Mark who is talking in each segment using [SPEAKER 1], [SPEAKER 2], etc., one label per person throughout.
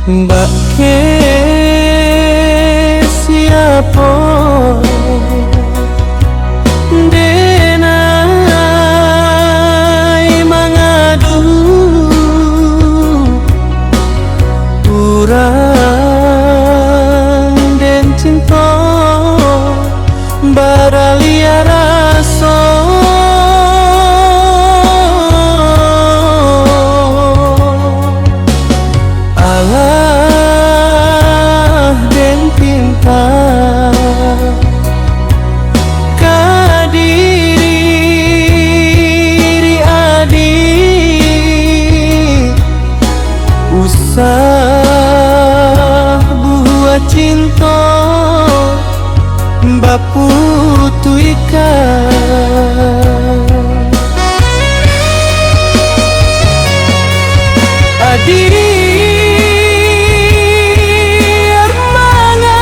[SPEAKER 1] Mbak ke siapa denai mangadu urang den cinta baralia raso Allah den pinta kadiri adik usah buat cinta baputu ikan adik mana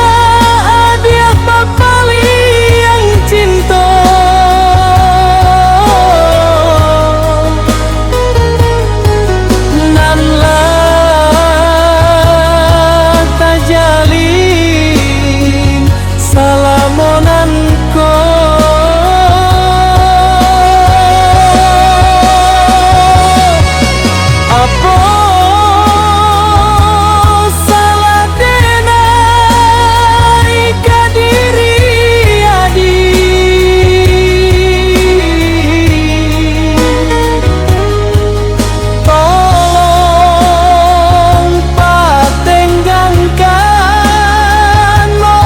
[SPEAKER 1] adik papali yang cinta nanlah tajalin salamonan ko apa salah denai kadiri adik tolong patenggangkan lo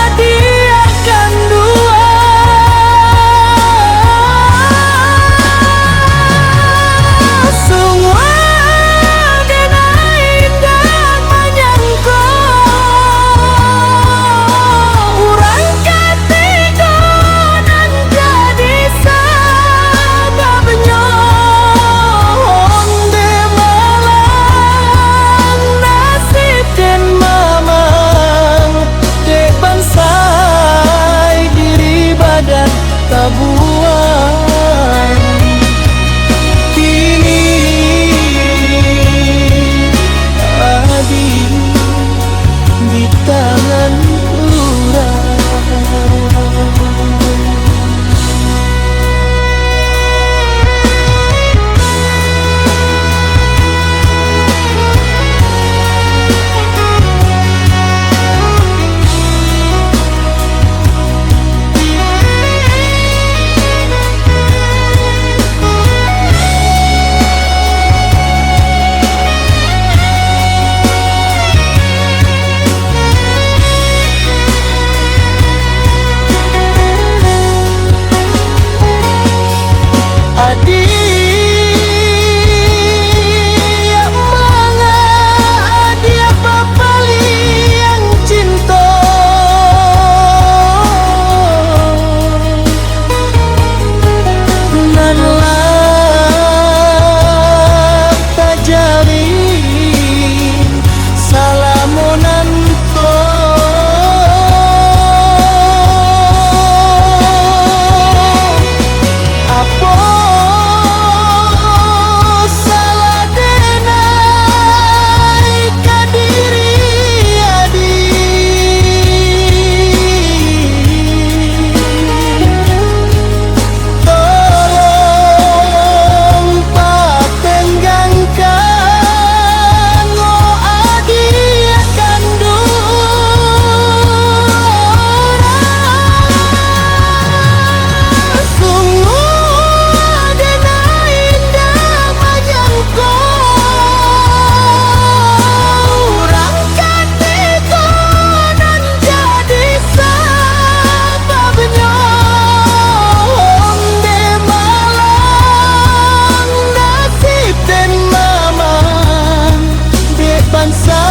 [SPEAKER 1] adik akan dua sungguh denai dan menyangka urang ketiga dan jadi sababnya onde malang nasib dan mamang dek bansai diri badan tabuan kini adik di tangan urang. Adik mana adik papali yang cinta nanlah tajalin salamonan to apa salah denai kadiri adik tolong patenggangkan lo adik akan sungguh denai indah menyangka urang ketiga dan jadi sababnya onde malang nasib dan mamang dek bangsa